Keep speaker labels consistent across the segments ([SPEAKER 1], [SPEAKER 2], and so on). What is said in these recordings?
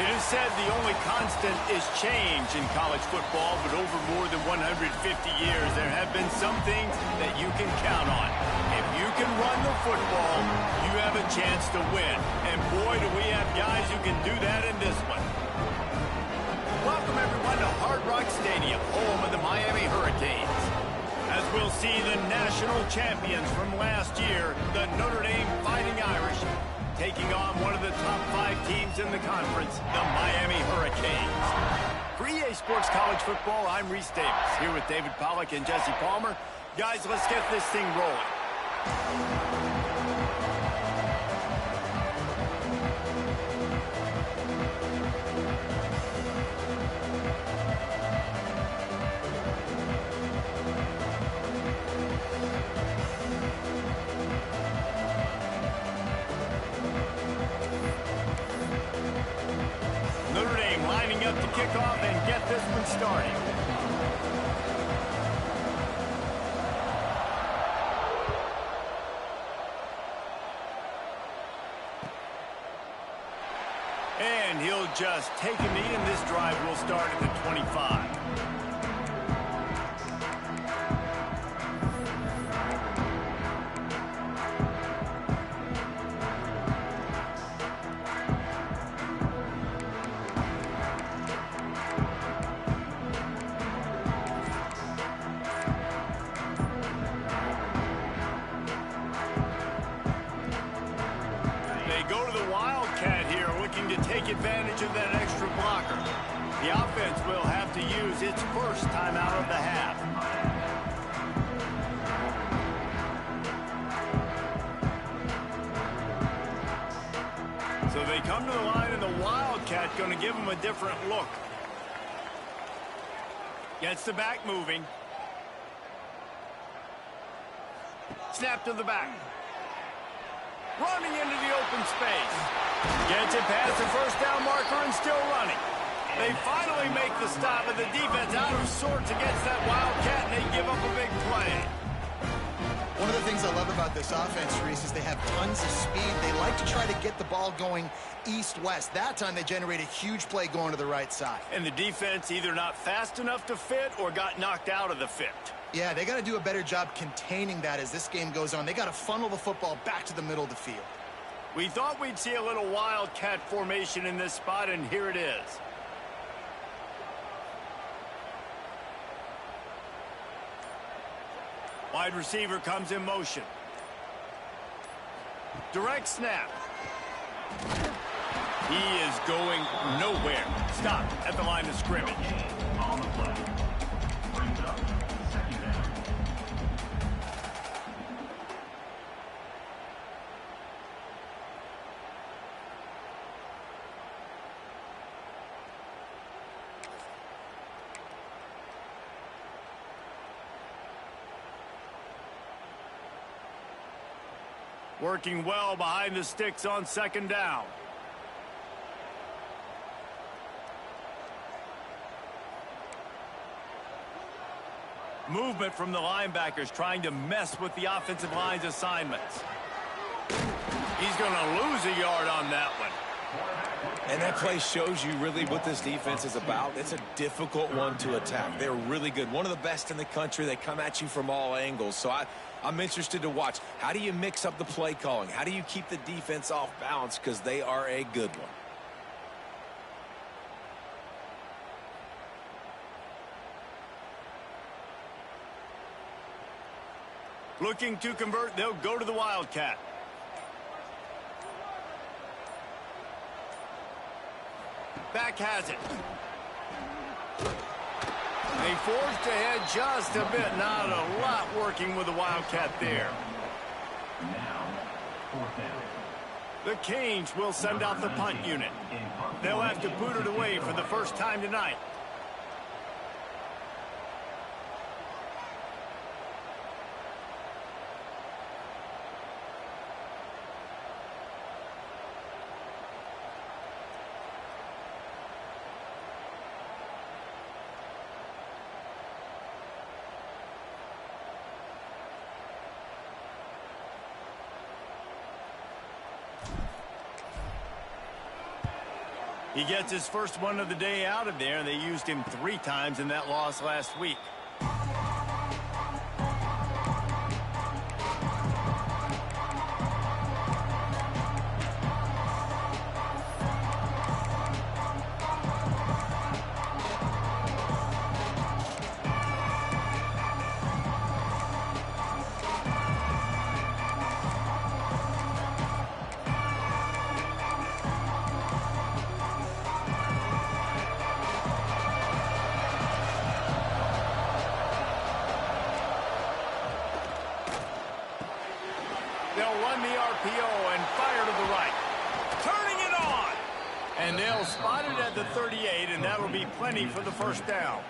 [SPEAKER 1] It is said the only constant is change in college football, but over more than 150 years, there have been some things that you can count on. If you can run the football, you have a chance to win. And boy, do we have guys who can do that in this one. Welcome, everyone, to Hard Rock Stadium, home of the Miami Hurricanes. As we'll see the national champions from last year, the Notre Dame Fighting Irish, taking on one of the top 5 teams in the conference, the Miami Hurricanes. For EA Sports College Football, I'm Reese Davis, here with David Pollack and Jesse Palmer. Guys, let's get this thing rolling. Notre Dame lining up to kick off and get this one started. And he'll just take a knee, and this drive will start at the 25. Go to the Wildcat here, looking to take advantage of that extra blocker. The offense will have to use its first timeout of the half. So they come to the line, and the Wildcat going to give them a different look. Gets the back moving. Snap to the back. Running into the open space. Gets it past the first down marker and still running. They finally make the stop, and the defense out of sorts against that Wildcat, and they give up a big play.
[SPEAKER 2] One of the things I love about this offense, Reese, is they have tons of speed. They like to try to get the ball going east-west. That time they generate a huge play going to the right side.
[SPEAKER 1] And the defense either not fast enough to fit or got knocked out of the fit.
[SPEAKER 2] Yeah, they got to do a better job containing that as this game goes on. They got to funnel the football back to the middle of the field.
[SPEAKER 1] We thought we'd see a little Wildcat formation in this spot, and here it is. Wide receiver comes in motion. Direct snap. He is going nowhere. Stop at the line of scrimmage. On the play. Brings it up. Second down. Working well behind the sticks on second down. Movement from the linebackers trying to mess with the offensive line's assignments. He's going to lose a yard on that one.
[SPEAKER 3] And that play shows you really what this defense is about. It's a difficult one to attack. They're really good. One of the best in the country. They come at you from all angles. So I'm interested to watch. How do you mix up the play calling? How do you keep the defense off balance? Because they are a good one.
[SPEAKER 1] Looking to convert, they'll go to the Wildcat. Back has it. They forced ahead just a bit. Not a lot working with the Wildcat there. Now, fourth down. The Canes will send out the punt unit. They'll have to boot it away for the first time tonight. He gets his first one of the day out of there, and they used him 3 times in that loss last week. They'll run the RPO and fire to the right. Turning it on. And they'll spot it at the 38, and that'll be plenty for the first down.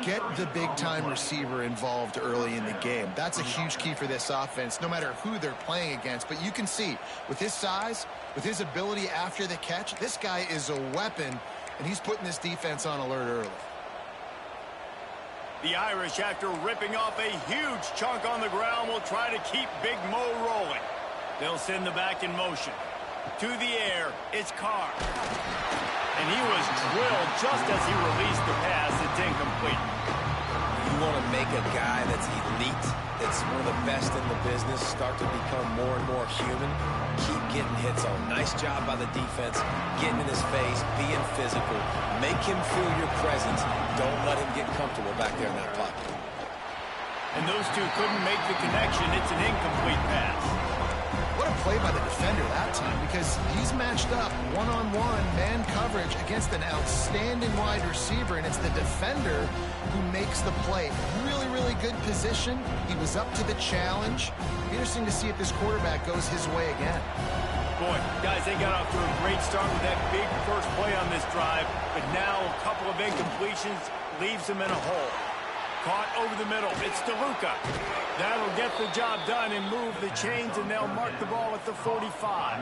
[SPEAKER 2] Get the big-time receiver involved early in the game. That's a huge key for this offense, no matter who they're playing against. But you can see, with his size, with his ability after the catch, this guy is a weapon, and he's putting this defense on alert early.
[SPEAKER 1] The Irish, after ripping off a huge chunk on the ground, will try to keep Big Mo rolling. They'll send the back in motion. To the air, it's Carr. And he was drilled just as he released the pass. It's incomplete.
[SPEAKER 3] You want to make a guy that's elite, that's one of the best in the business, start to become more and more human. Keep getting hits on. Nice job by the defense, getting in his face, being physical. Make him feel your presence. Don't let him get comfortable back there in that pocket.
[SPEAKER 1] And those two couldn't make the connection. It's an incomplete pass.
[SPEAKER 2] What a play by the defender that time, because he's matched up one-on-one man coverage against an outstanding wide receiver, and it's the defender who makes the play. Really, really good position. He was up to the challenge. Interesting to see if this quarterback goes his way again.
[SPEAKER 1] Boy, guys, they got off to a great start with that big first play on this drive, but now a couple of incompletions leaves them in a hole. Caught over the middle. It's DeLuca. That'll get the job done and move the chains, and they'll mark the ball at the 45.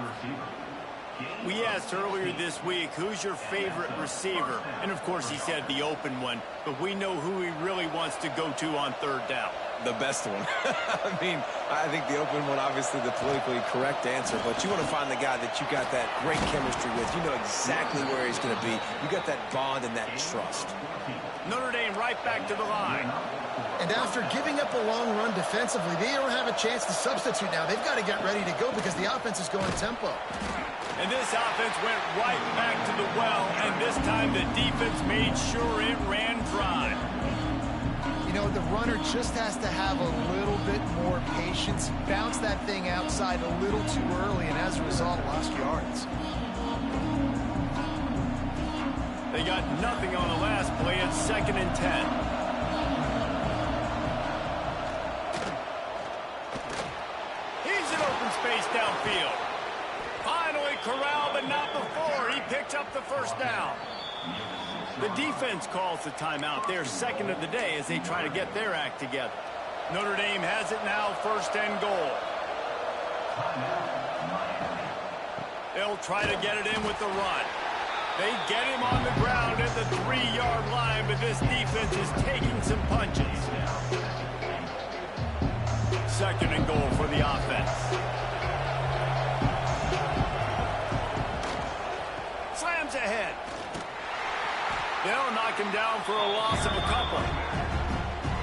[SPEAKER 1] We asked earlier this week, who's your favorite receiver? And, of course, he said the open one, but we know who he really wants to go to on third down.
[SPEAKER 3] The best one. I mean, I think the open one, obviously the politically correct answer, but you want to find the guy that you got that great chemistry with. You know exactly where he's going to be. You got that bond and that trust.
[SPEAKER 1] Notre Dame right back to the line.
[SPEAKER 2] And after giving up a long run defensively, they don't have a chance to substitute now. They've got to get ready to go because the offense is going tempo.
[SPEAKER 1] And this offense went right back to the well, and this time the defense made sure it ran dry.
[SPEAKER 2] You know, the runner just has to have a little bit more patience, bounce that thing outside a little too early, and as a result, lost yards.
[SPEAKER 1] They got nothing on the last play. It's 2nd and 10. He's in open space downfield. Finally corralled, but not before. He picked up the first down. The defense calls the timeout. They're second of the day as they try to get their act together. Notre Dame has it now, 1st and goal. They'll try to get it in with the run. They get him on the ground at the 3-yard line, but this defense is taking some punches. 2nd and goal for the offense. Slams ahead. They'll knock him down for a loss of a couple.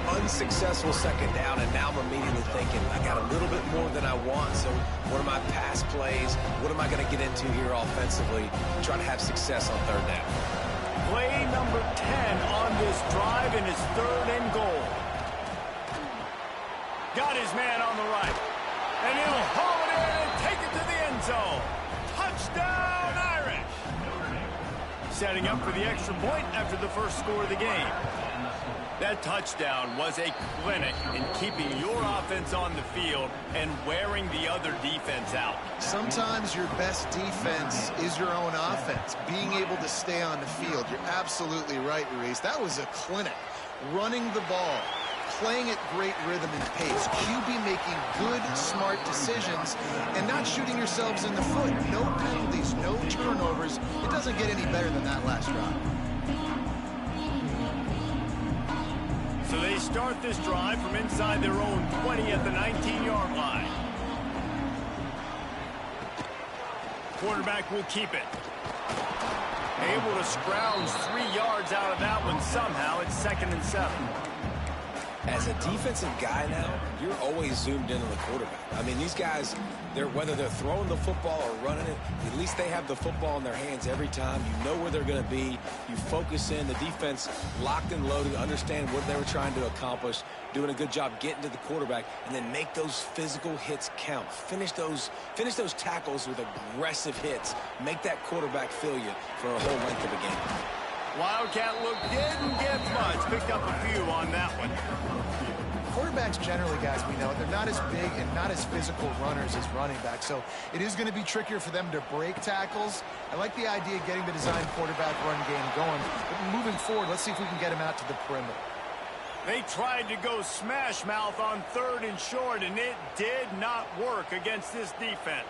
[SPEAKER 3] Unsuccessful 2nd down, and now I'm immediately thinking, I got a little bit more than I want, so what are my pass plays? What am I going to get into here offensively? Try to have success on 3rd down.
[SPEAKER 1] Play number 10 on this drive, and it's 3rd and goal. Got his man on the right. And he'll haul it in and take it to the end zone. Touchdown, Irish! Setting up for the extra point after the first score of the game. That touchdown was a clinic in keeping your offense on the field and wearing the other defense out.
[SPEAKER 2] Sometimes your best defense is your own offense, being able to stay on the field. You're absolutely right, Reese. That was a clinic. Running the ball, playing at great rhythm and pace. QB making good, smart decisions and not shooting yourselves in the foot. No penalties, no turnovers. It doesn't get any better than that last drive.
[SPEAKER 1] So they start this drive from inside their own 20 at the 19-yard line. Quarterback will keep it. Able to scrounge 3 yards out of that one somehow. It's 2nd and 7.
[SPEAKER 3] As a defensive guy now, you're always zoomed in on the quarterback. I mean, these guys, whether they're throwing the football or running it, at least they have the football in their hands every time. You know where they're going to be. You focus in. The defense locked and loaded, understand what they were trying to accomplish, doing a good job getting to the quarterback, and then make those physical hits count. Finish those tackles with aggressive hits. Make that quarterback feel you for a whole length of the game.
[SPEAKER 1] Wildcat look didn't get much. Picked up a few on that one.
[SPEAKER 2] Quarterbacks generally, guys, we know, they're not as big and not as physical runners as running backs, so it is going to be trickier for them to break tackles. I like the idea of getting the design quarterback run game going, but moving forward, let's see if we can get him out to the perimeter.
[SPEAKER 1] They tried to go smash mouth on 3rd and short, and it did not work against this defense.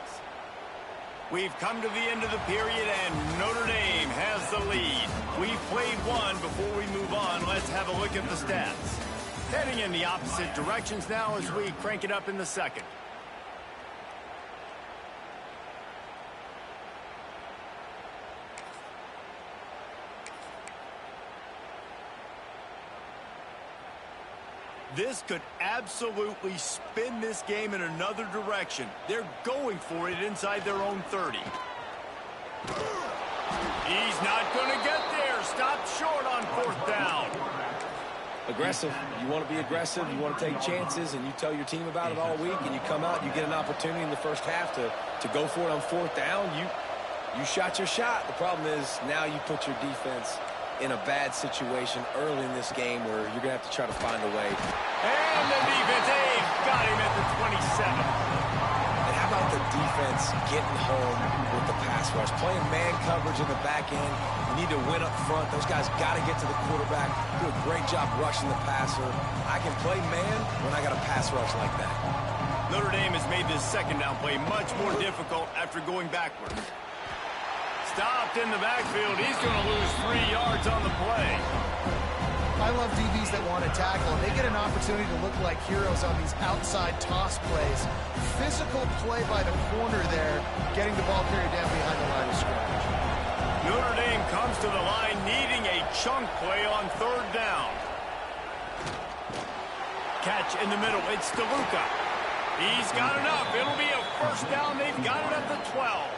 [SPEAKER 1] We've come to the end of the period, and Notre Dame has the lead. We've played one. Before we move on, let's have a look at the stats. Heading in the opposite directions now as we crank it up in the 2nd. This could absolutely spin this game in another direction. They're going for it inside their own 30. He's not going to get there. Stopped short on 4th down.
[SPEAKER 3] Aggressive. You want to be aggressive. You want to take chances, and you tell your team about it all week, and you come out and you get an opportunity in the first half to go for it on 4th down. You shot your shot. The problem is now you put your defense in a bad situation early in this game where you're going to have to try to find a way.
[SPEAKER 1] And the defense, got him at the 27.
[SPEAKER 3] And how about the defense getting home with the pass rush? Playing man coverage in the back end. You need to win up front. Those guys got to get to the quarterback. Do a great job rushing the passer. I can play man when I got a pass rush like that.
[SPEAKER 1] Notre Dame has made this 2nd down play much more difficult after going backwards. Stopped in the backfield. He's going to lose 3 yards on the play.
[SPEAKER 2] I love DBs that want to tackle, and they get an opportunity to look like heroes on these outside toss plays. Physical play by the corner there, getting the ball carried down behind the line of scrimmage.
[SPEAKER 1] Notre Dame comes to the line needing a chunk play on 3rd down. Catch in the middle. It's DeLuca. He's got enough. It'll be a 1st down. They've got it at the 12.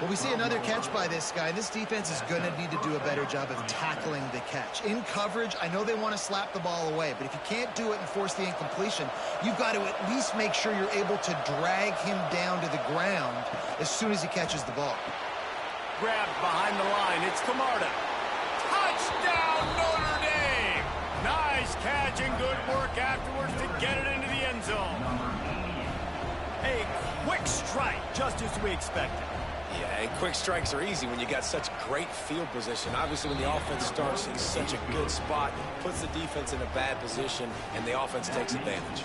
[SPEAKER 2] Well, we see another catch by this guy. This defense is going to need to do a better job of tackling the catch. In coverage, I know they want to slap the ball away, but if you can't do it and force the incompletion, you've got to at least make sure you're able to drag him down to the ground as soon as he catches the ball.
[SPEAKER 1] Grabbed behind the line. It's Camarda. Touchdown, Notre Dame! Nice catch and good work afterwards to get it into the end zone. A quick strike, just as we expected.
[SPEAKER 3] Yeah, and quick strikes are easy when you got such great field position. Obviously, when the offense starts in such a good spot, puts the defense in a bad position, and the offense takes advantage.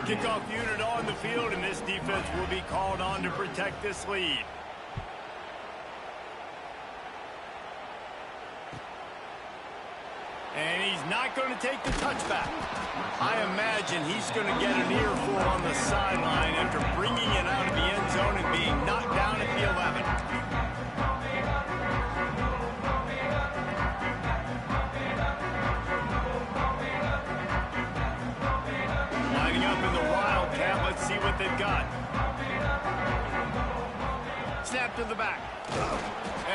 [SPEAKER 1] Kickoff unit on the field, and this defense will be called on to protect this lead. And he's not going to take the touchback. I imagine he's going to get an earful on the sideline after bringing it out of the end zone and being knocked down at the 11. Lining up in the Wildcat. Let's see what they've got. Snap to the back.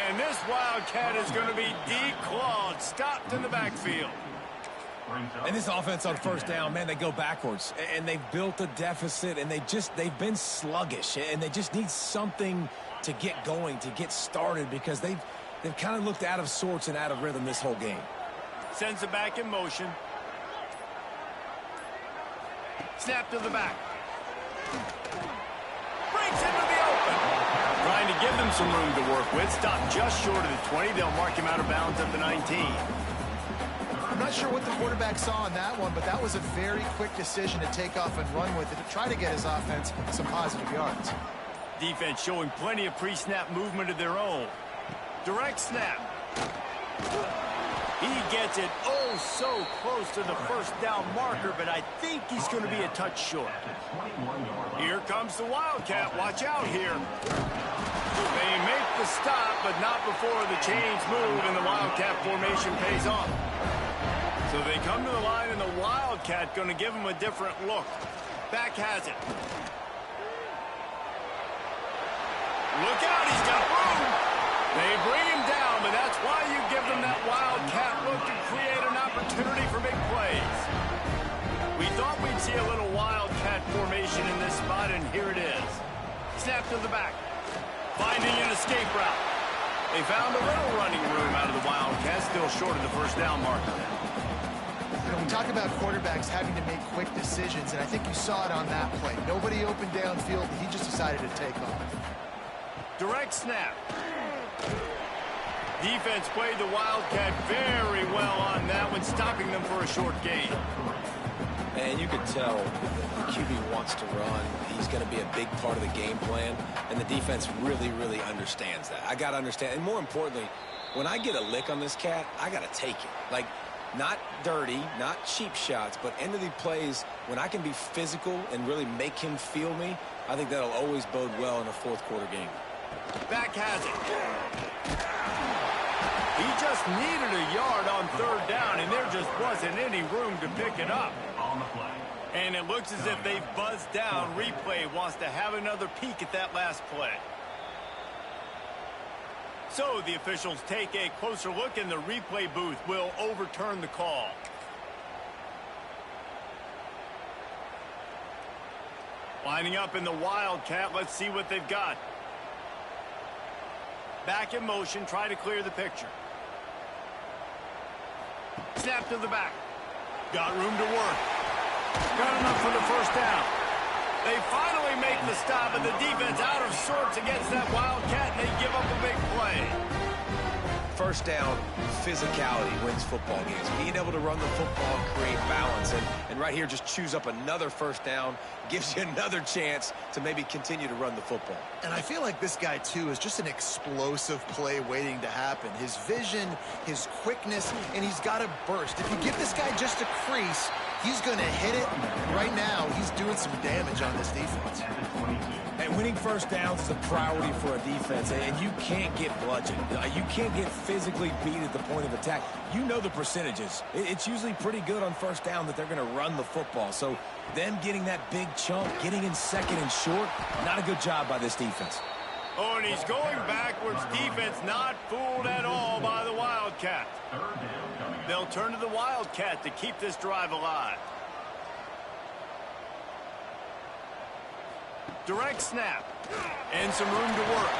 [SPEAKER 1] And this Wildcat is going to be declawed, stopped in the backfield.
[SPEAKER 3] And this offense on 1st down, man, they go backwards. And they've built a deficit, and they've been sluggish. And they just need something to get going, to get started, because they've kind of looked out of sorts and out of rhythm this whole game.
[SPEAKER 1] Sends it back in motion. Snap to the back. Breaks into the open. Trying to give them some room to work with. Stopped just short of the 20. They'll mark him out of bounds at the 19.
[SPEAKER 2] I'm not sure what the quarterback saw on that one, but that was a very quick decision to take off and run with it to try to get his offense some positive yards.
[SPEAKER 1] Defense showing plenty of pre-snap movement of their own. Direct snap. He gets it so close to the 1st down marker, but I think he's going to be a touch short. Here comes the Wildcat. Watch out here. They make the stop, but not before the chains move and the Wildcat formation pays off. So they come to the line, and the Wildcat going to give them a different look. Back has it. Look out, he's got room. They bring him down, but that's why you give them that Wildcat look to create an opportunity for big plays. We thought we'd see a little Wildcat formation in this spot, and here it is. Snap to the back. Finding an escape route. They found a little running room out of the Wildcats, still short of the first down marker.
[SPEAKER 2] You know, we talk about quarterbacks having to make quick decisions, and I think you saw it on that play. Nobody open downfield, he just decided to take off.
[SPEAKER 1] Direct snap. Defense played the Wildcat very well on that one, stopping them for a short gain.
[SPEAKER 3] And you can tell the QB wants to run. He's going to be a big part of the game plan, and the defense really, really understands that. I got to understand, and more importantly, when I get a lick on this cat, I got to take it. Like, not dirty, not cheap shots, but end of the plays, when I can be physical and really make him feel me, I think that'll always bode well in a fourth quarter game.
[SPEAKER 1] Back has it. He just needed a yard on third down, and there just wasn't any room to pick it up. And it looks as if they've buzzed down. Replay wants to have another peek at that last play. So the officials take a closer look, and the replay booth will overturn the call. Lining up in the Wildcat, let's see what they've got. Back in motion, try to clear the picture. Snap to the back. Got room to work. Got enough for the first down. They finally make the stop, and the defense out of sorts against that Wildcat, and they give up a big play.
[SPEAKER 3] First down, physicality wins football games. Being able to run the football, create balance, and right here just choose up another first down, gives you another chance to maybe continue to run the football.
[SPEAKER 2] And I feel like this guy, too, is just an explosive play waiting to happen. His vision, his quickness, and he's got a burst. If you give this guy just a crease, he's going to hit it. Right now, he's doing some damage on this defense.
[SPEAKER 3] And winning first downs is a priority for a defense, and you can't get bludgeoned. You can't get physically beat at the point of attack. You know the percentages. It's usually pretty good on first down that they're going to run the football. So them getting that big chunk, getting in second and short, not a good job by this defense.
[SPEAKER 1] Oh, and he's going backwards. Defense not fooled at all by the Wildcat. They'll turn to the Wildcat to keep this drive alive. Direct snap. And some room to work.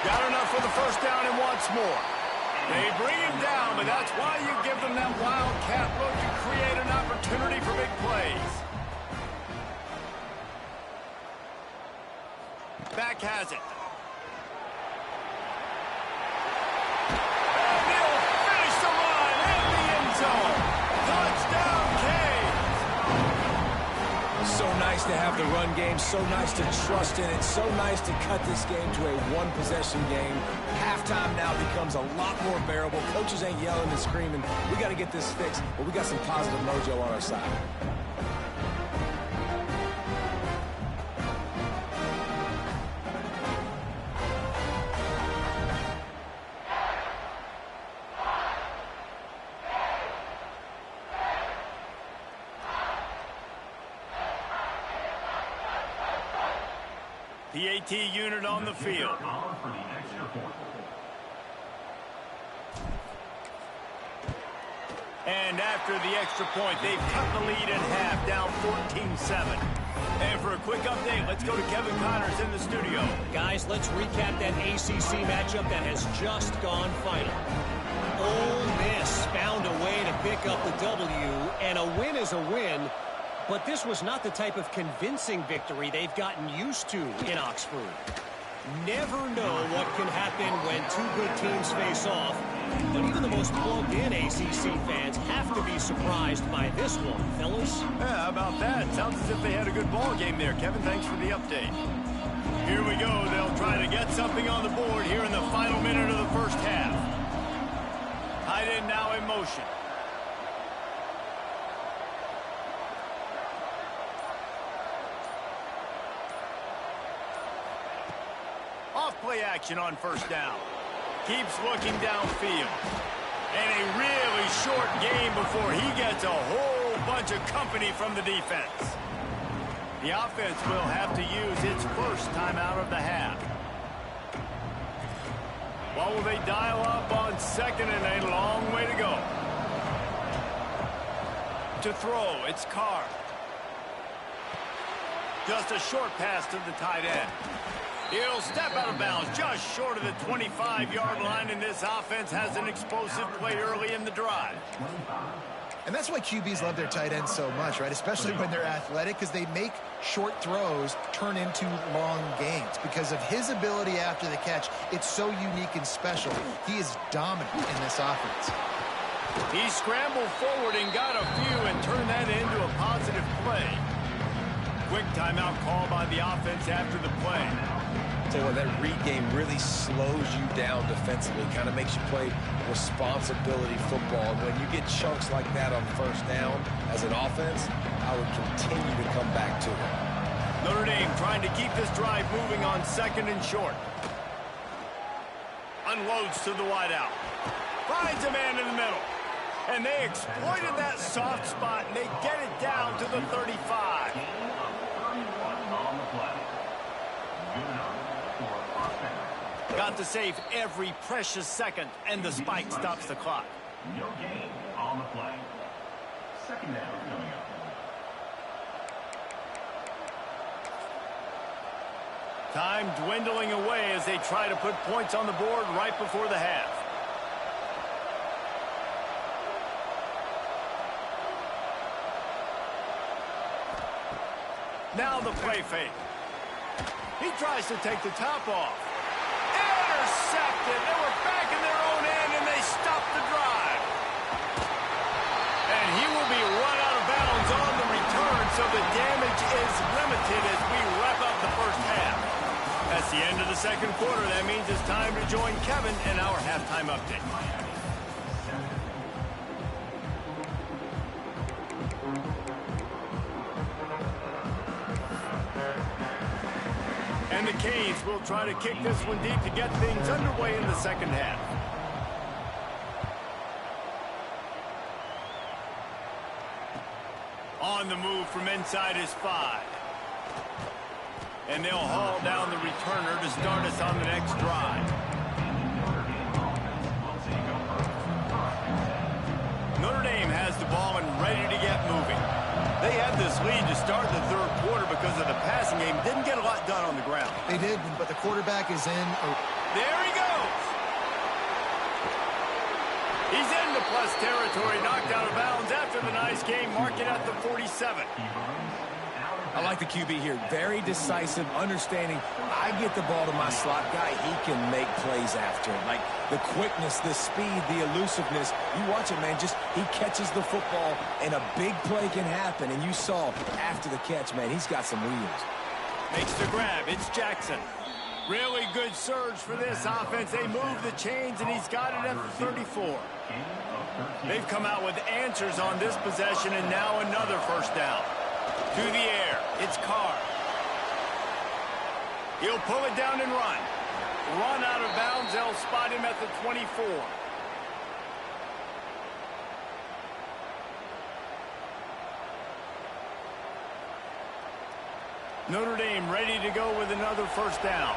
[SPEAKER 1] Got enough for the first down and wants more. They bring him down, but that's why you give them that Wildcat look to create an opportunity for big plays. Back has it. And they'll finish the line in the end zone. Touchdown, Canes.
[SPEAKER 3] So nice to have the run game, so nice to trust in it, so nice to cut this game to a one-possession game. Halftime now becomes a lot more bearable. Coaches ain't yelling and screaming. We got to get this fixed, but we got some positive mojo on our side.
[SPEAKER 1] PAT unit on the field. And after the extra point, they've cut the lead in half, down 14-7. And for a quick update, let's go to Kevin Connors in the studio.
[SPEAKER 4] Guys, let's recap that ACC matchup that has just gone final. Ole Miss found a way to pick up the W, and a win is a win. But this was not the type of convincing victory they've gotten used to in Oxford. Never know what can happen when two good teams face off, but even the most plugged-in ACC fans have to be surprised by this one, fellas.
[SPEAKER 1] Yeah, how about that? Sounds as if they had a good ball game there. Kevin, thanks for the update. Here we go. They'll try to get something on the board here in the final minute of the first half. Tight end now in motion. play action on first down. Keeps looking downfield. And a really short game before he gets a whole bunch of company from the defense. The offense will have to use its first timeout of the half. What will they dial up on second and a long way to go? To throw, it's Carr. Just a short pass to the tight end. He'll step out of bounds just short of the 25-yard line, and this offense has an explosive play early in the drive.
[SPEAKER 2] And that's why QBs love their tight ends so much, right? Especially when they're athletic, because they make short throws turn into long gains. Because of his ability after the catch, it's so unique and special. He is dominant in this offense.
[SPEAKER 1] He scrambled forward and got a few and turned that into a positive play. Quick timeout call by the offense after the play.
[SPEAKER 3] Tell you what, that read game really slows you down defensively, kind of makes you play responsibility football. And when you get chunks like that on first down as an offense, I would continue to come back to it.
[SPEAKER 1] Notre Dame trying to keep this drive moving on second and short. Unloads to the wideout. Finds a man in the middle. And they exploited that soft spot, and they get it down to the 35. Got to save every precious second, and the spike stops the clock.
[SPEAKER 5] No gain on the play. Second down coming up.
[SPEAKER 1] Time dwindling away as they try to put points on the board right before the half. Now the play fake. He tries to take the top off. Intercepted. They were back in their own end, and they stopped the drive. And he will be run out of bounds on the return, so the damage is limited as we wrap up the first half. That's the end of the second quarter. That means it's time to join Kevin in our halftime update. And the Canes will try to kick this one deep to get things underway in the second half. On the move from inside his 5. And they'll haul down the returner to start us on the next drive. Notre Dame has the ball and ready to get moving. They had this lead to start the third quarter because of the passing game. Didn't get a lot done on the ground.
[SPEAKER 2] They did, but the quarterback is in.
[SPEAKER 1] There he goes. He's into plus territory, knocked out of bounds after the nice game, marking at the 47.
[SPEAKER 3] I like the QB here. Very decisive, understanding. I get the ball to my slot guy. He can make plays after it. Like the quickness, the speed, the elusiveness. You watch it, man. Just he catches the football, and a big play can happen. And you saw after the catch, man, he's got some wheels.
[SPEAKER 1] Makes the grab. It's Jackson. Really good surge for this offense. They move the chains, and he's got it at the 34. They've come out with answers on this possession, and now another first down. To the air, it's Carr. He'll pull it down and run. Run out of bounds, they'll spot him at the 24. Notre Dame ready to go with another first down.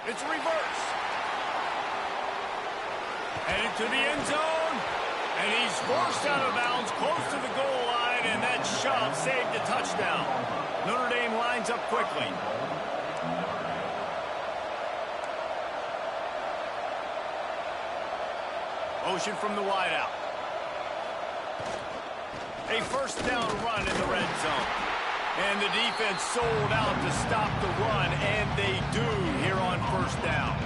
[SPEAKER 1] It's reverse. Headed to the end zone. And he's forced out of bounds close to the goal line, and that shove saved a touchdown. Notre Dame lines up quickly. Motion from the wideout. A first down run in the red zone. And the defense sold out to stop the run, and they do here on first down.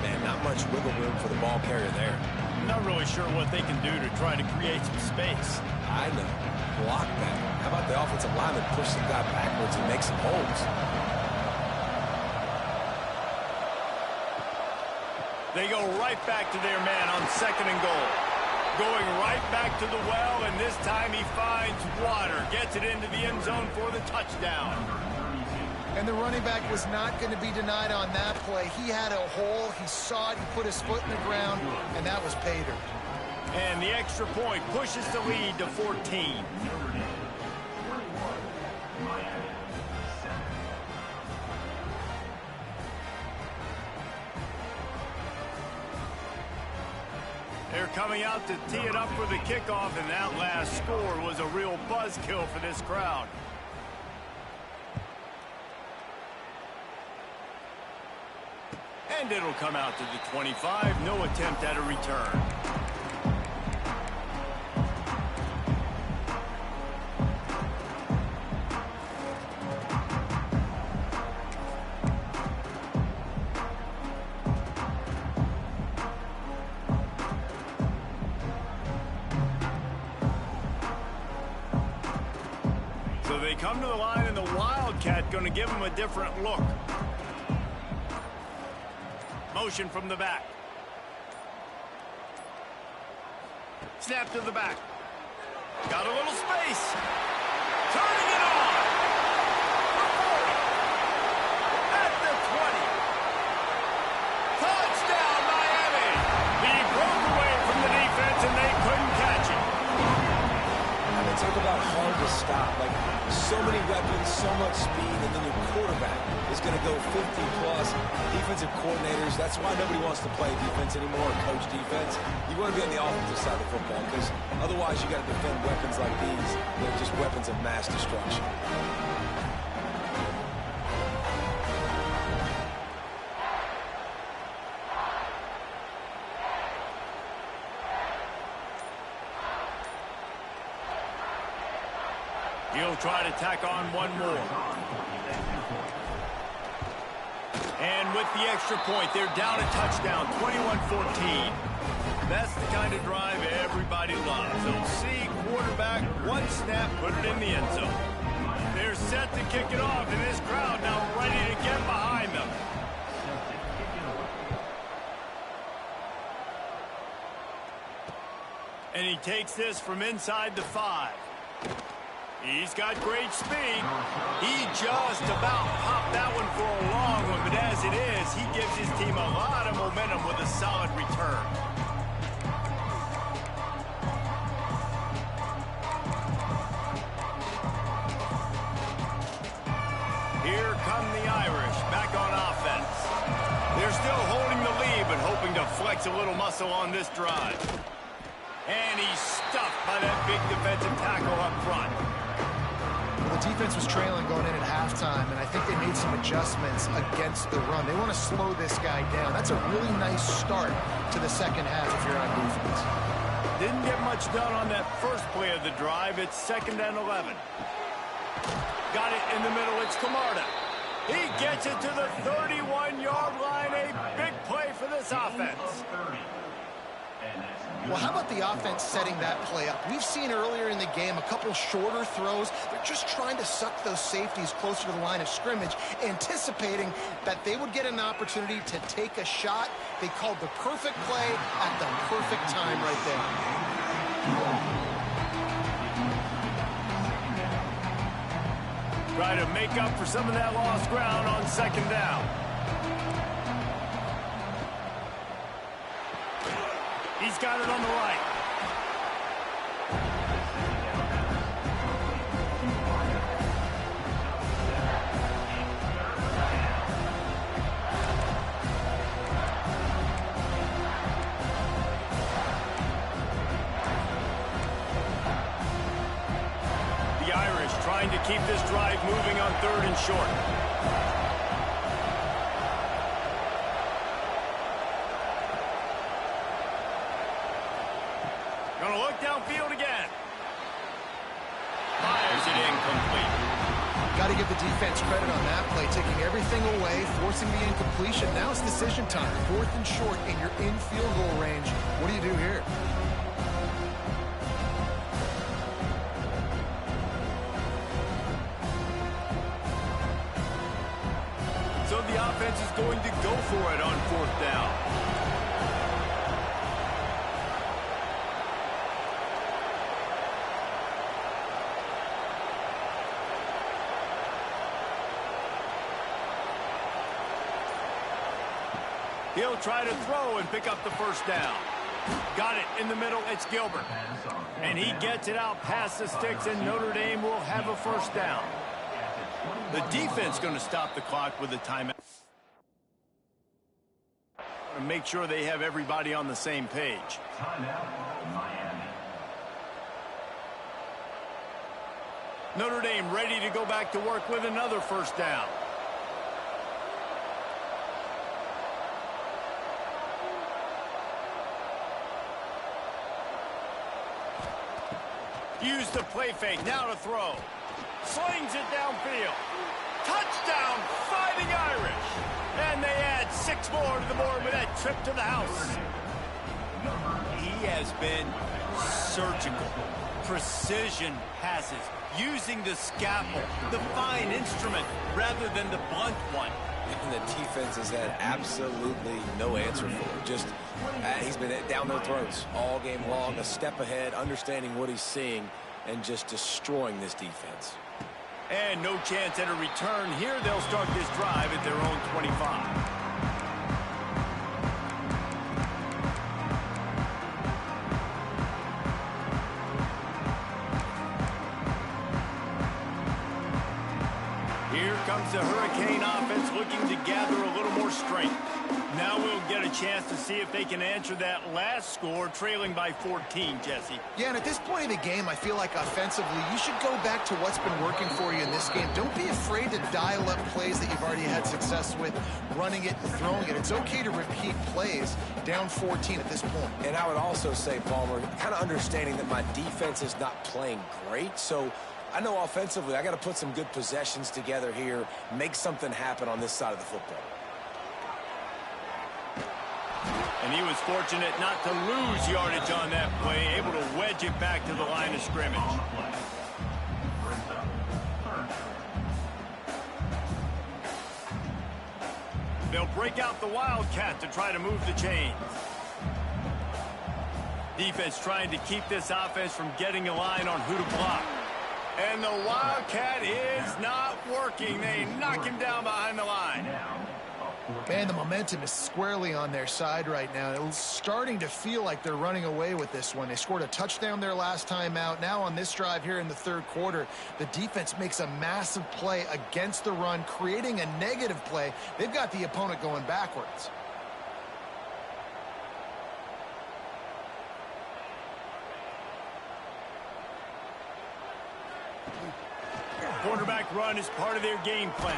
[SPEAKER 3] Man, not much wiggle room for the ball carrier there.
[SPEAKER 1] Not really sure what they can do to try to create some space.
[SPEAKER 3] I know. Block that. How about the offensive lineman push the guy backwards and make some holes?
[SPEAKER 1] They go right back to their man on second and goal. Going right back to the well, and this time he finds water. Gets it into the end zone for the touchdown.
[SPEAKER 2] And the running back was not going to be denied on that play. He had a hole. He saw it. He put his foot in the ground, and that was pay dirt.
[SPEAKER 1] And the extra point pushes the lead to 14. They're coming out to tee it up for the kickoff, and that last score was a real buzzkill for this crowd. And it'll come out to the 25. No attempt at a return. So they come to the line, and the Wildcat going to give them a different look. Motion from the back. Snap to the back. Got a little space. Turning it on. At the 20. Touchdown, Miami. He broke away from the defense, and they couldn't catch it.
[SPEAKER 3] And they talk about hard to stop. Like, so many weapons, so much speed, and then your quarterback is going to go 50-plus. Defensive coordinators, that's why nobody wants to play defense anymore or coach defense. You want to be on the offensive side of the football because otherwise you got to defend weapons like these. They're just weapons of mass destruction.
[SPEAKER 1] He'll try to tack on one more. And with the extra point, they're down a touchdown, 21-14. That's the kind of drive everybody loves. OC, quarterback, one snap, put it in the end zone. They're set to kick it off, and this crowd now ready to get behind them. And he takes this from inside the 5. He's got great speed. He just about popped that one for a long one, but as it is, he gives his team a lot of momentum with a solid return. Here come the Irish back on offense. They're still holding the lead, but hoping to flex a little muscle on this drive. And he's stuffed by that big defensive tackle up front.
[SPEAKER 2] The defense was trailing going in at halftime, and I think they made some adjustments against the run. They want to slow this guy down. That's a really nice start to the second half if you're on defense.
[SPEAKER 1] Didn't get much done on that first play of the drive. It's 2nd and 11. Got it in the middle. It's Camarda. He gets it to the 31-yard line. A big play for this offense.
[SPEAKER 2] Well, how about the offense setting that play up? We've seen earlier in the game a couple shorter throws. They're just trying to suck those safeties closer to the line of scrimmage, anticipating that they would get an opportunity to take a shot. They called the perfect play at the perfect time right there.
[SPEAKER 1] Try to make up for some of that lost ground on 2nd down. He's got it on the right. The Irish trying to keep this drive moving on 3rd and short. Gonna look downfield again. Fires it incomplete.
[SPEAKER 2] Got to give the defense credit on that play, taking everything away, forcing the incompletion. Now it's decision time. 4th and short, and you're in field goal range. What do you do here?
[SPEAKER 1] So the offense is going to go for it on 4th down. He'll try to throw and pick up the first down. Got it in the middle. It's Gilbert. And he gets it out past the sticks, and Notre Dame will have a first down. The defense going to stop the clock with a timeout. And make sure they have everybody on the same page.
[SPEAKER 5] Timeout, Miami.
[SPEAKER 1] Notre Dame ready to go back to work with another first down. Use the play fake, now to throw. Slings it downfield. Touchdown, Fighting Irish. And they add 6 more to the board with that trip to the house. He has been surgical. Precision passes. Using the scalpel, the fine instrument, rather than the blunt one.
[SPEAKER 3] And the defense has had absolutely no answer for it. Just, he's been down their throats all game long, a step ahead, understanding what he's seeing, and just destroying this defense.
[SPEAKER 1] And no chance at a return here. They'll start this drive at their own 25. Here comes the Hurricane offense looking to gather a little more strength. Now we'll get a chance to see if they can answer that last score, trailing by 14, Jesse.
[SPEAKER 2] Yeah, and at this point of the game, I feel like offensively, you should go back to what's been working for you in this game. Don't be afraid to dial up plays that you've already had success with, running it and throwing it. It's okay to repeat plays down 14 at this point.
[SPEAKER 3] And I would also say, Palmer, kind of understanding that my defense is not playing great, so I know offensively I got to put some good possessions together here, make something happen on this side of the football.
[SPEAKER 1] And he was fortunate not to lose yardage on that play, able to wedge it back to the line of scrimmage. They'll break out the Wildcat to try to move the chains. Defense trying to keep this offense from getting a line on who to block. And the Wildcat is not working. They knock him down behind the line.
[SPEAKER 2] Man, the momentum is squarely on their side right now. It's starting to feel like they're running away with this one. They scored a touchdown their last time out. Now on this drive here in the third quarter, the defense makes a massive play against the run, creating a negative play. They've got the opponent going backwards.
[SPEAKER 1] Quarterback run is part of their game plan.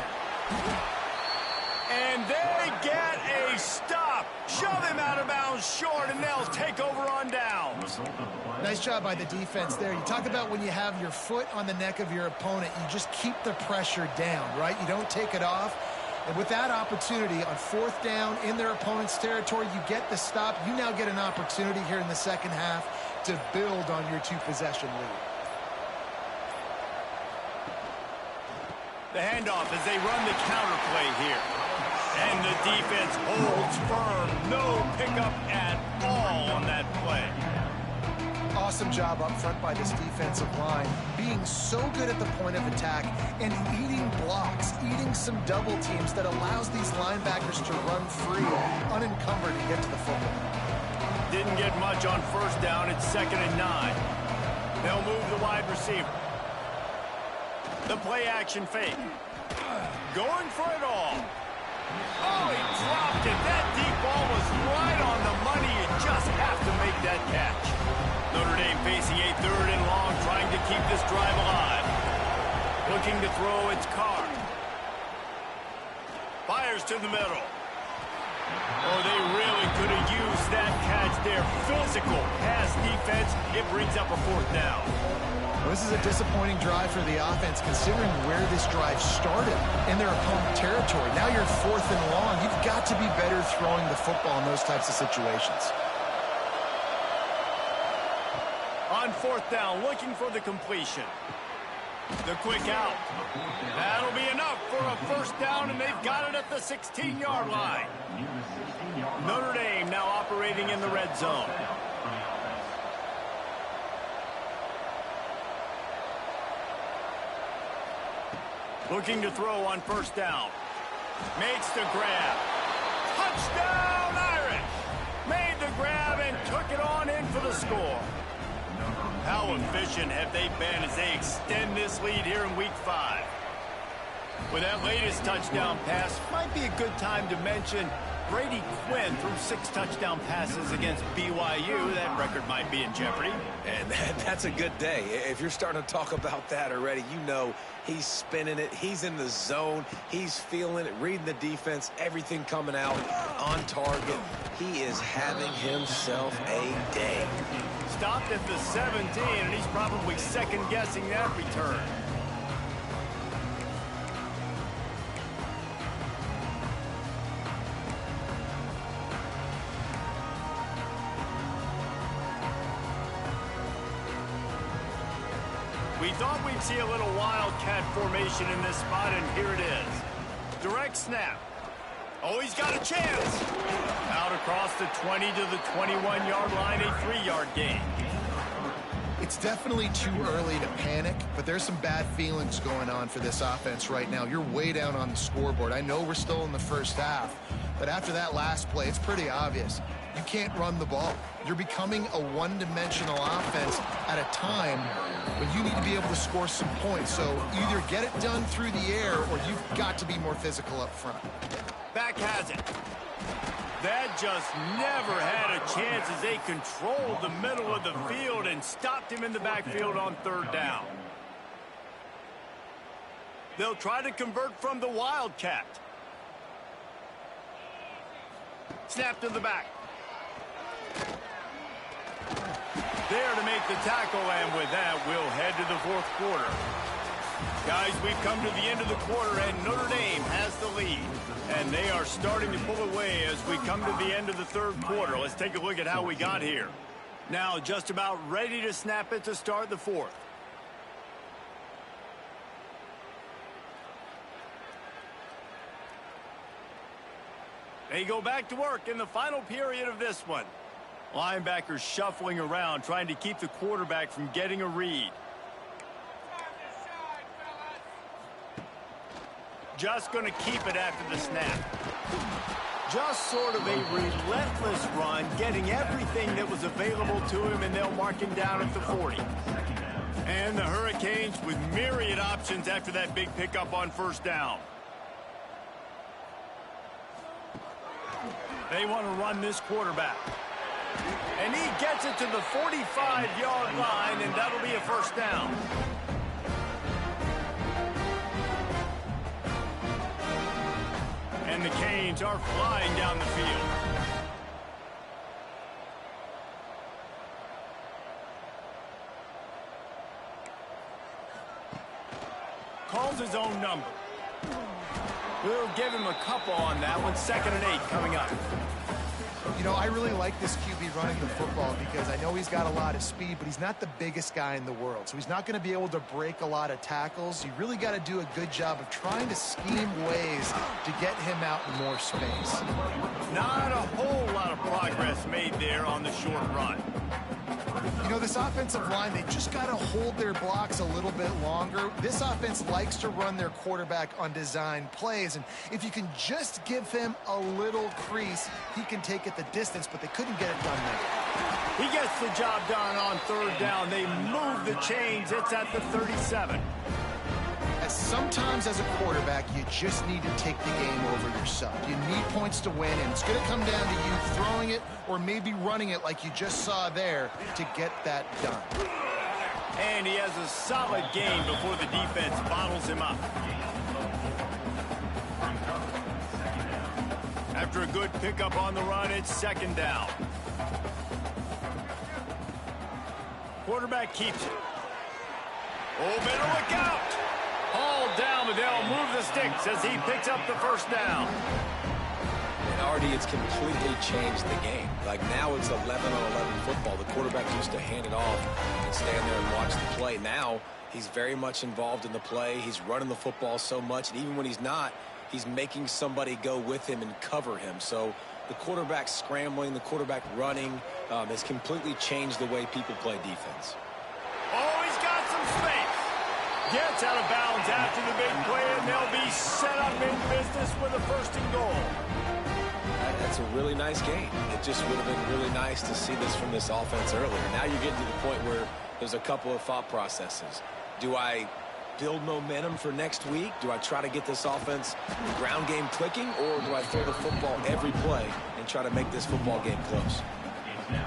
[SPEAKER 1] And they get a stop. Shove him out of bounds short, and they'll take over on downs.
[SPEAKER 2] Nice job by the defense there. You talk about when you have your foot on the neck of your opponent, you just keep the pressure down, right? You don't take it off. And with that opportunity on fourth down in their opponent's territory, you get the stop. You now get an opportunity here in the second half to build on your two-possession lead.
[SPEAKER 1] The handoff as they run the counter play here. And the defense holds firm. No pickup at all on that play.
[SPEAKER 2] Awesome job up front by this defensive line, being so good at the point of attack and eating blocks, eating some double teams that allows these linebackers to run free, unencumbered, and get to the football.
[SPEAKER 1] Didn't get much on first down. It's 2nd and 9. They'll move the wide receiver. The play action fake. Going for it all. Oh, he dropped it. That deep ball was right on the money. You just have to make that catch. Notre Dame facing a 3rd and long, trying to keep this drive alive. Looking to throw its card. Fires to the middle. Oh, they really could have used that catch there. Physical pass defense. It brings up a 4th down.
[SPEAKER 2] Well, this is a disappointing drive for the offense, considering where this drive started in their opponent territory. Now you're 4th and long. You've got to be better throwing the football in those types of situations.
[SPEAKER 1] On 4th down, looking for the completion. The quick out. That'll be enough for a first down, and they've got it at the 16-yard line. Notre Dame now operating in the red zone. Looking to throw on first down. Makes the grab. Touchdown, how efficient have they been as they extend this lead here in Week 5? With that latest touchdown pass, might be a good time to mention Brady Quinn threw 6 touchdown passes against BYU. That record might be in jeopardy.
[SPEAKER 3] And that's a good day. If you're starting to talk about that already, you know he's spinning it. He's in the zone. He's feeling it, reading the defense, everything coming out on target. He is having himself a day.
[SPEAKER 1] Stopped at the 17, and he's probably second-guessing that return. We thought we'd see a little wildcat formation in this spot, and here it is. Direct snap. Oh, he's got a chance. Out across the 20 to the 21-yard line, a 3-yard gain.
[SPEAKER 2] It's definitely too early to panic, but there's some bad feelings going on for this offense right now. You're way down on the scoreboard. I know we're still in the first half, but after that last play, it's pretty obvious. You can't run the ball. You're becoming a one-dimensional offense at a time when you need to be able to score some points. So either get it done through the air or you've got to be more physical up front.
[SPEAKER 1] Back has it. That just never had a chance as they controlled the middle of the field and stopped him in the backfield on 3rd down. They'll try to convert from the wildcat. Snap to the back. There to make the tackle, and with that, we'll head to the 4th quarter. Guys, we've come to the end of the quarter, and Notre Dame has the lead. And they are starting to pull away as we come to the end of the 3rd quarter. Let's take a look at how we got here. Now, just about ready to snap it to start the 4th. They go back to work in the final period of this one. Linebackers shuffling around, trying to keep the quarterback from getting a read. Just going to keep it after the snap. Just sort of a relentless run, getting everything that was available to him, and they'll mark him down at the 40. And the Hurricanes with myriad options after that big pickup on 1st down. They want to run this quarterback. And he gets it to the 45-yard line, and that'll be a 1st down. And the Canes are flying down the field. Calls his own number. We'll give him a couple on that one. 2nd and 8 coming up.
[SPEAKER 2] You know, I really like this QB running the football because I know he's got a lot of speed, but he's not the biggest guy in the world. So he's not going to be able to break a lot of tackles. You really got to do a good job of trying to scheme ways to get him out in more space.
[SPEAKER 1] Not a whole lot of progress made there on the short run.
[SPEAKER 2] You know, this offensive line, they just got to hold their blocks a little bit longer. This offense likes to run their quarterback on design plays, and if you can just give him a little crease, he can take it the distance, but they couldn't get it done there.
[SPEAKER 1] He gets the job done on 3rd down. They move the chains. It's at the 37.
[SPEAKER 2] Sometimes as a quarterback, you just need to take the game over yourself. You need points to win, and it's going to come down to you throwing it or maybe running it like you just saw there to get that done.
[SPEAKER 1] And he has a solid gain before the defense bottles him up. After a good pickup on the run, it's 2nd down. Quarterback keeps it. Oh, better look out. Hauled down, but they'll move the sticks as he picks up the 1st down.
[SPEAKER 3] And already it's completely changed the game. Like now it's 11-on-11 football. The quarterback used to hand it off and stand there and watch the play. Now he's very much involved in the play. He's running the football so much, and even when he's not, he's making somebody go with him and cover him. So the quarterback scrambling, the quarterback running has completely changed the way people play defense.
[SPEAKER 1] Oh, he's got some space. Gets out of bounds after the big play, and they'll be set up in business with a 1st and goal.
[SPEAKER 3] That's a really nice game. It just would have been really nice to see this from this offense earlier. Now you're getting to the point where There's a couple of thought processes. Do I build momentum for next week? Do I try to get this offense ground game clicking, or do I throw the football every play and try to make this football game close?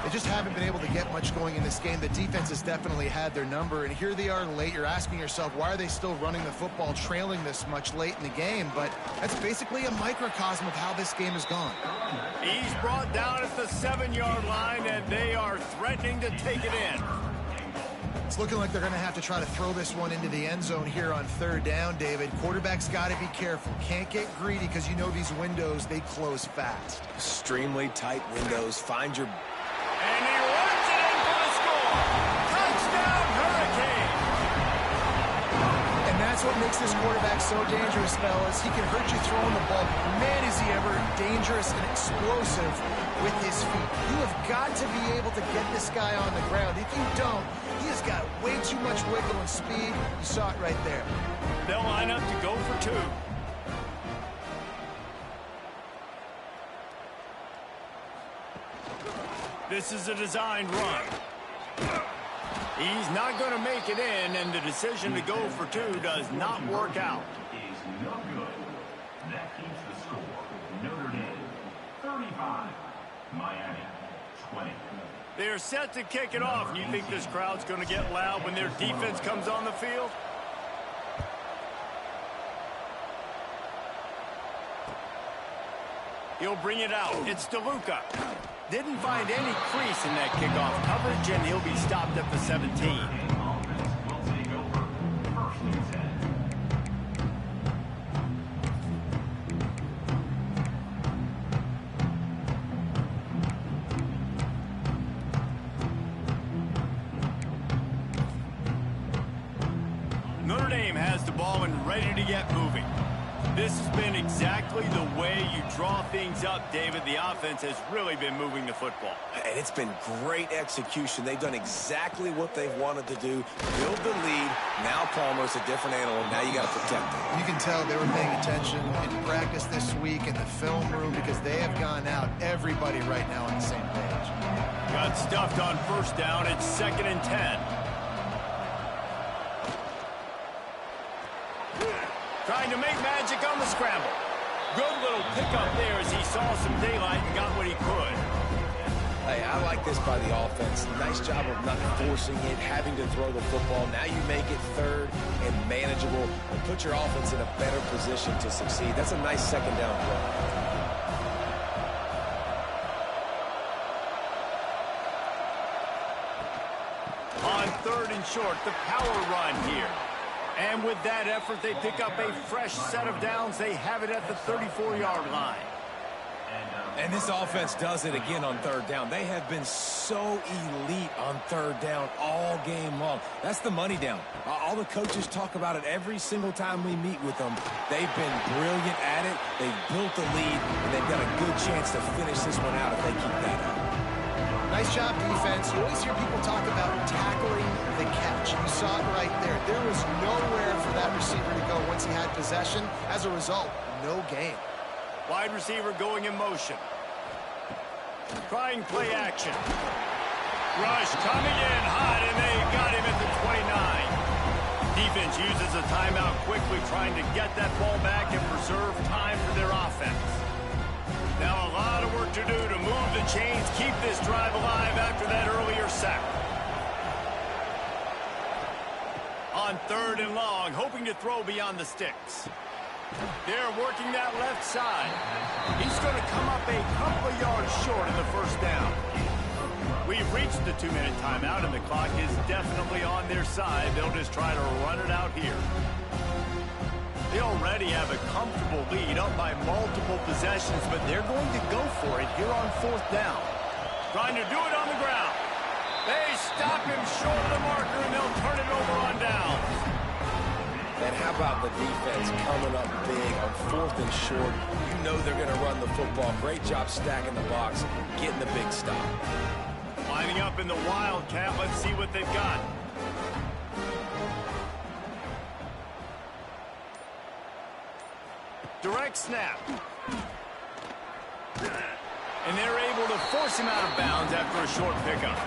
[SPEAKER 2] They just haven't been able to get much going in this game. The defense has definitely had their number, and here they are late. You're asking yourself, why are they still running the football, trailing this much late in the game? But that's basically a microcosm of how this game has gone.
[SPEAKER 1] He's brought down at the 7-yard line, and they are threatening to take it in.
[SPEAKER 2] It's looking like they're going to have to try to throw this one into the end zone here on 3rd down, David. Quarterback's got to be careful. Can't get greedy because you know these windows, they close fast.
[SPEAKER 3] Extremely tight windows. Find your...
[SPEAKER 1] And he runs it in for the score. Touchdown, Hurricane.
[SPEAKER 2] And that's what makes this quarterback so dangerous, fellas. He can hurt you throwing the ball. Man, is he ever dangerous and explosive with his feet. You have got to be able to get this guy on the ground. If you don't, he has got way too much wiggle and speed. You saw it right there.
[SPEAKER 1] They'll line up to go for 2. This is a designed run. He's not going to make it in, and the decision to go for 2 does not work out.
[SPEAKER 5] Is no good. That keeps the score. Notre Dame 35, Miami 20.
[SPEAKER 1] They're set to kick it off. You think this crowd's going to get loud when their defense comes on the field? He'll bring it out. It's DeLuca. Didn't find any crease in that kickoff coverage, and he'll be stopped at the 17. Notre Dame has the ball and ready to get moving. This has been exactly the way you draw things up, David. The offense has really been moving the football.
[SPEAKER 3] And it's been great execution. They've done exactly what they've wanted to do. Build the lead. Now Palmer's a different animal. Now you got to protect him.
[SPEAKER 2] You can tell they were paying attention in practice this week in the film room because they have gone out, everybody right now on the same page.
[SPEAKER 1] Got stuffed on 1st down. It's 2nd and 10. Trying to make magic on the scramble. Good little pickup there as he saw some daylight and got what he could.
[SPEAKER 3] Hey, I like this by the offense. Nice job of not forcing it, having to throw the football. Now you make it 3rd and manageable and put your offense in a better position to succeed. That's a nice 2nd down play.
[SPEAKER 1] On 3rd and short, the power run here. And with that effort, they pick up a fresh set of downs. They have it at the 34-yard line.
[SPEAKER 3] And this offense does it again on 3rd down. They have been so elite on 3rd down all game long. That's the money down. All the coaches talk about it every single time we meet with them. They've been brilliant at it. They've built the lead, and they've got a good chance to finish this one out if they keep that up.
[SPEAKER 2] Nice job, defense. You always hear people talk about tackling the catch. You saw it right there. There was nowhere for that receiver to go once he had possession. As a result, no gain.
[SPEAKER 1] Wide receiver going in motion. Trying play action. Rush coming in hot, and they got him at the 29. Defense uses a timeout quickly, trying to get that ball back and preserve time for their offense. Now a lot of work to do to move the chains, keep this drive alive after that earlier sack. On 3rd and long, hoping to throw beyond the sticks. They're working that left side. He's going to come up a couple of yards short in the 1st down. We've reached the 2-minute timeout, and the clock is definitely on their side. They'll just try to run it out here. They already have a comfortable lead up by multiple possessions, but they're going to go for it here on 4th down. Trying to do it on the ground. They stop him short of the marker, and they'll turn it over on down.
[SPEAKER 3] And how about the defense coming up big on 4th and short? You know they're going to run the football. Great job stacking the box, getting the big stop.
[SPEAKER 1] Lining up in the Wildcat. Let's see what they've got. Direct snap. And they're able to force him out of bounds after a short pickup.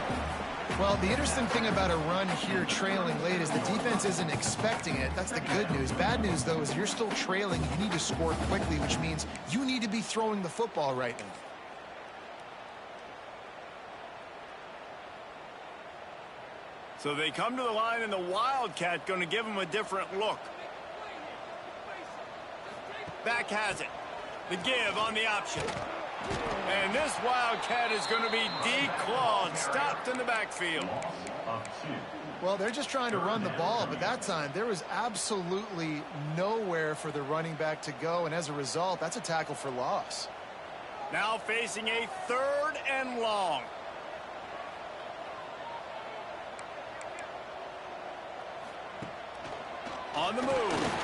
[SPEAKER 2] Well, the interesting thing about a run here trailing late is the defense isn't expecting it. That's the good news. Bad news, though, is you're still trailing. You need to score quickly, which means you need to be throwing the football right now.
[SPEAKER 1] So they come to the line, and the Wildcat going to give them a different look. Back has it. The give on the option. And this Wildcat is going to be declawed, stopped in the backfield.
[SPEAKER 2] Well, they're just trying to run the ball, but that time there was absolutely nowhere for the running back to go, and as a result, that's a tackle for loss.
[SPEAKER 1] Now facing a 3rd and long. On the move.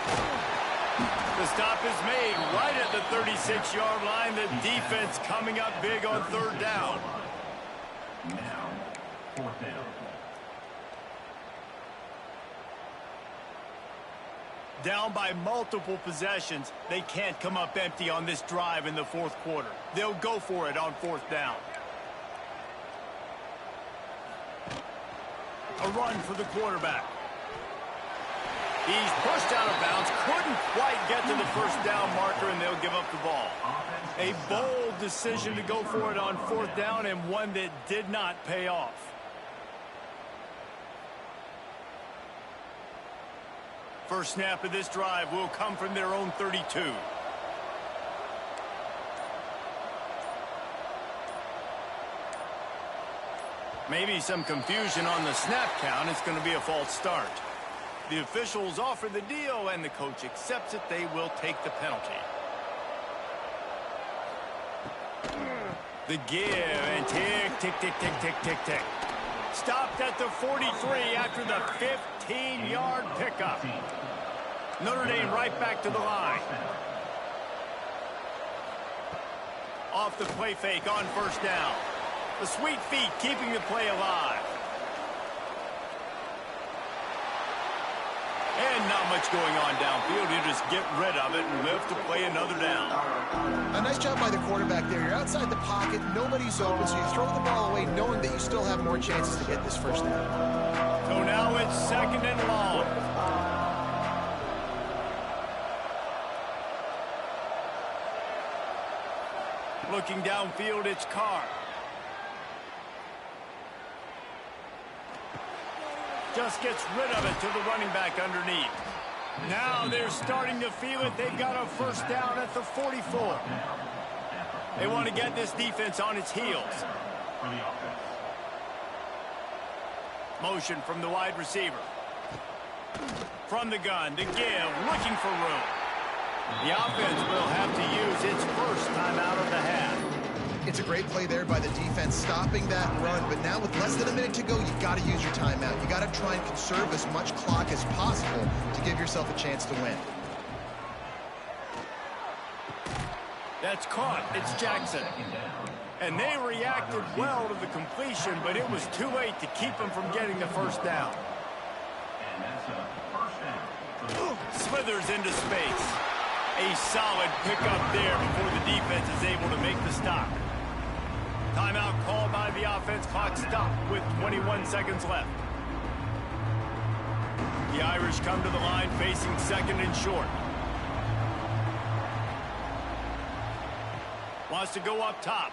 [SPEAKER 1] The stop is made right at the 36-yard line. The defense coming up big on 3rd down.
[SPEAKER 5] Now, 4th down.
[SPEAKER 1] Down by multiple possessions. They can't come up empty on this drive in the 4th quarter. They'll go for it on 4th down. A run for the quarterback. He's pushed out of bounds, couldn't quite get to the 1st down marker, and they'll give up the ball. A bold decision to go for it on 4th down, and one that did not pay off. First snap of this drive will come from their own 32. Maybe some confusion on the snap count. It's going to be a false start. The officials offer the deal, and the coach accepts it. They will take the penalty. The give, and tick, tick, tick, tick, tick, tick, tick. Stopped at the 43 after the 15-yard pickup. Notre Dame right back to the line. Off the play fake on 1st down. The sweet feet keeping the play alive. And not much going on downfield. You just get rid of it and live to play another down.
[SPEAKER 2] A nice job by the quarterback there. You're outside the pocket. Nobody's open, so you throw the ball away knowing that you still have more chances to get this 1st down.
[SPEAKER 1] So now it's 2nd and long. Looking downfield, it's Carr. Just gets rid of it to the running back underneath. Now they're starting to feel it. They've got a 1st down at the 44. They want to get this defense on its heels. Motion from the wide receiver. From the gun, the give, looking for room. The offense will have to use its 1st timeout of the half.
[SPEAKER 2] It's a great play there by the defense, stopping that run. But now with less than a minute to go, you've got to use your timeout. You got to try and conserve as much clock as possible to give yourself a chance to win.
[SPEAKER 1] That's caught. It's Jackson. And they reacted well to the completion, but it was too late to keep them from getting the 1st down.
[SPEAKER 5] And that's a 1st down.
[SPEAKER 1] Slithers into space. A solid pickup there before the defense is able to make the stop. Timeout called by the offense. Clock stopped with 21 seconds left. The Irish come to the line facing 2nd and short. Wants to go up top.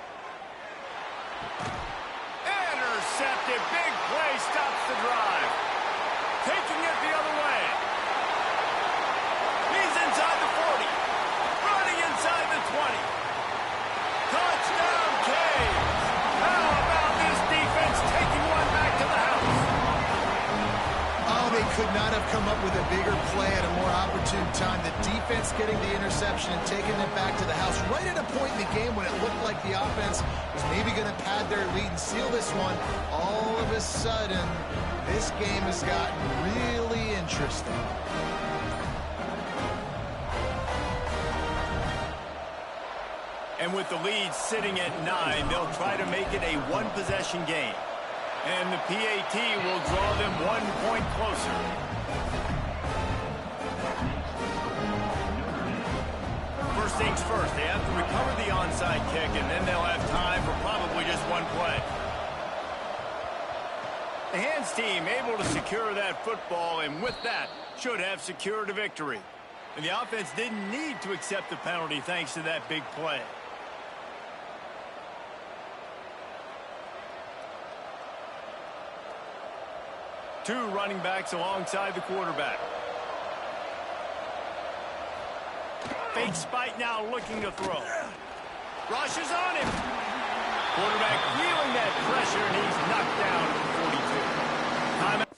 [SPEAKER 1] Intercepted. Big play stops the drive. Taking it the other way. He's inside the 40. Running inside the 20. Touchdown, Canes. How about this defense taking one back to the house?
[SPEAKER 2] Oh, they could not have come up with a bigger play at a more opportune time. The defense getting the interception and taking it back to the house right at a point in the game when it looked like the offense was maybe going to pad their lead and seal this one. All of a sudden, this game has gotten really interesting.
[SPEAKER 1] And with the lead sitting at 9, they'll try to make it a one-possession game. And the PAT will draw them 1 point closer. First things first, they have to recover the onside kick, and then they'll have time for probably just one play. The hands team able to secure that football, and with that, should have secured a victory. And the offense didn't need to accept the penalty thanks to that big play. Two running backs alongside the quarterback. Fake spike now looking to throw. Rushes on him. Quarterback feeling that pressure, and he's knocked down at the 42. Timeout.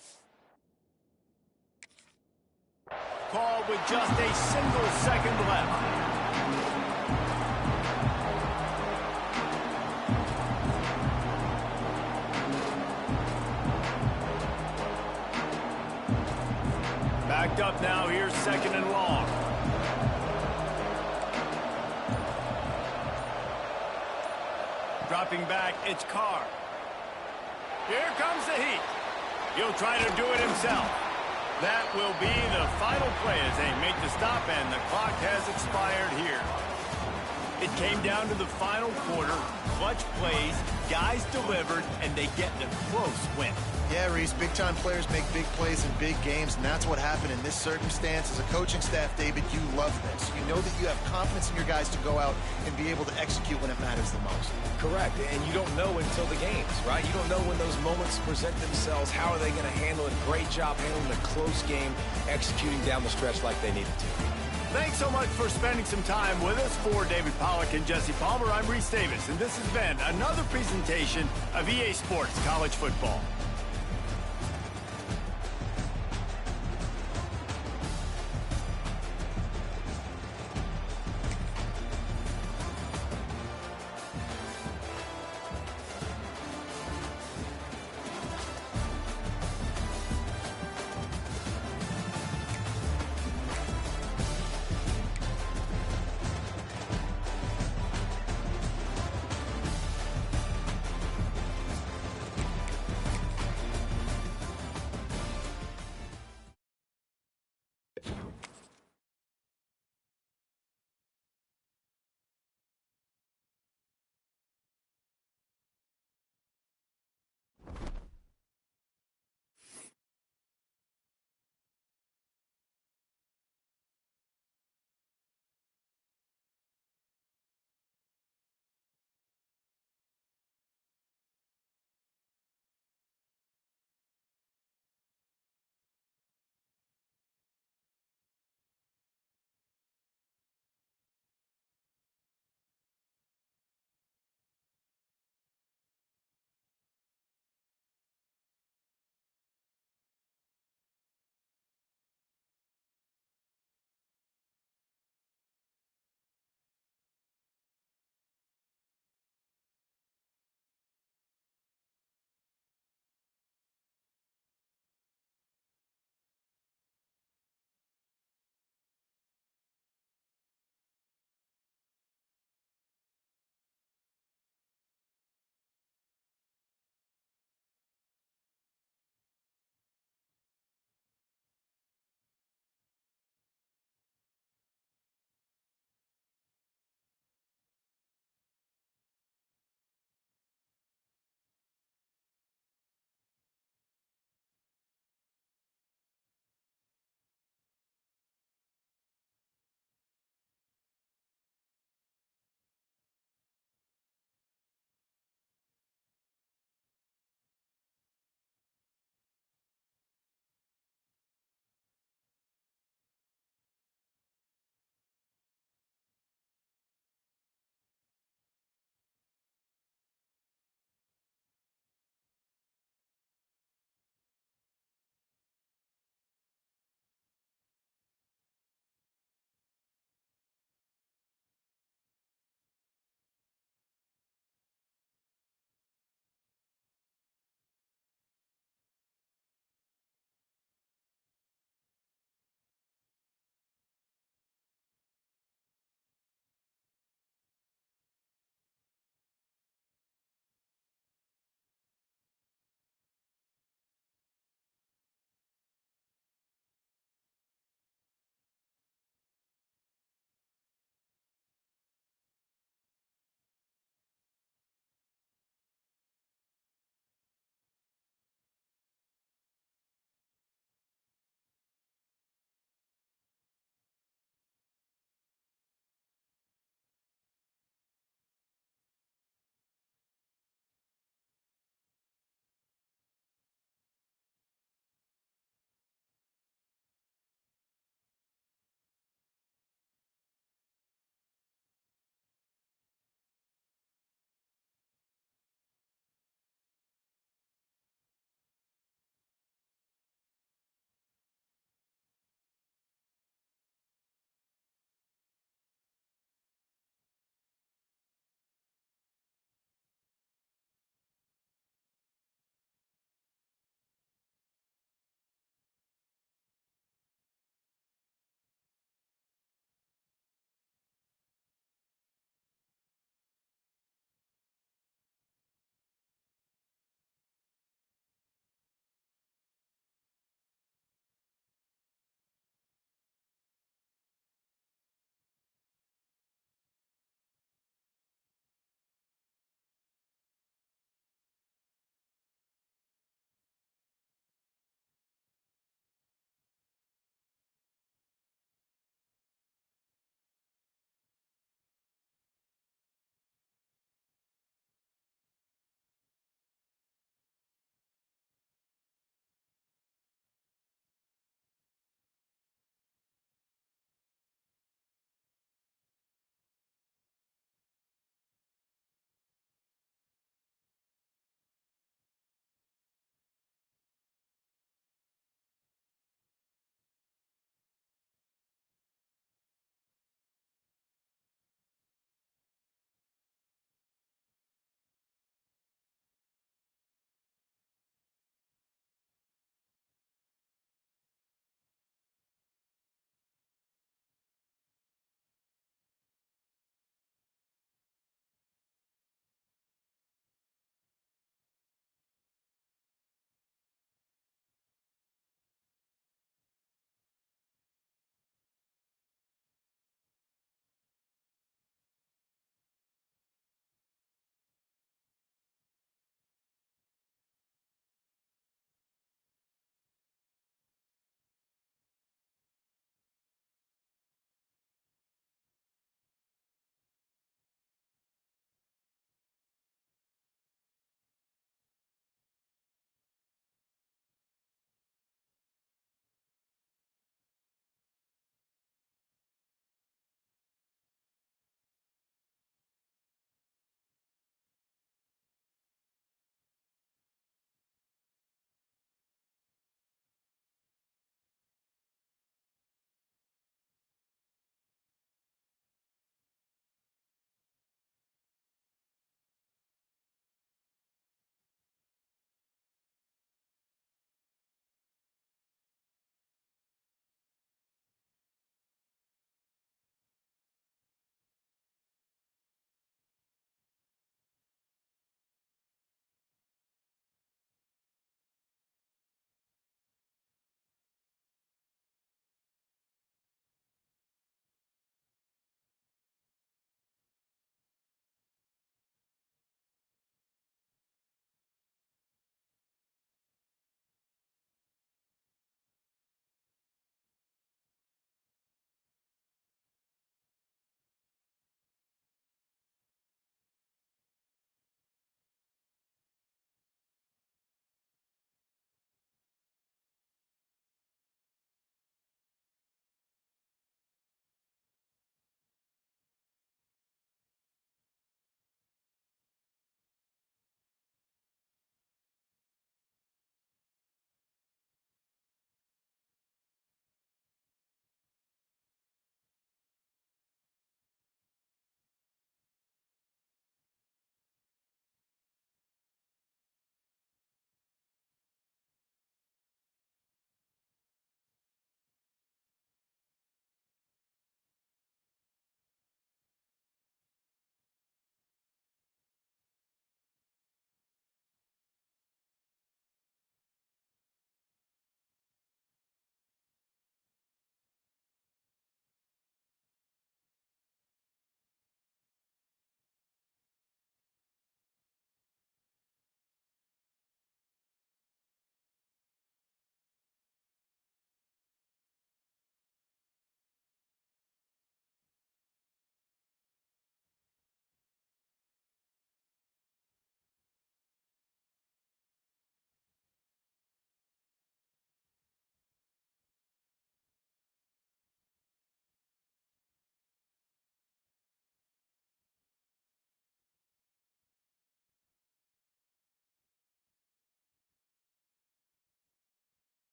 [SPEAKER 1] Called with just a single second left. Backed up now, here's 2nd and long. Dropping back, it's Carr. Here comes the heat. He'll try to do it himself. That will be the final play as they make the stop, and the clock has expired here. It came down to the final quarter. Clutch plays, guys delivered, and they get a close win.
[SPEAKER 2] Yeah, Reese, big-time players make big plays in big games, and that's what happened in this circumstance. As a coaching staff, David, you love this. You know that you have confidence in your guys to go out and be able to execute when it matters the most.
[SPEAKER 3] Correct, and you don't know until the games, right? You don't know when those moments present themselves. How are they going to handle it? Great job handling a close game, executing down the stretch like they needed to.
[SPEAKER 1] Thanks so much for spending some time with us. For David Pollack and Jesse Palmer, I'm Reese Davis, and this has been another presentation of EA Sports College Football.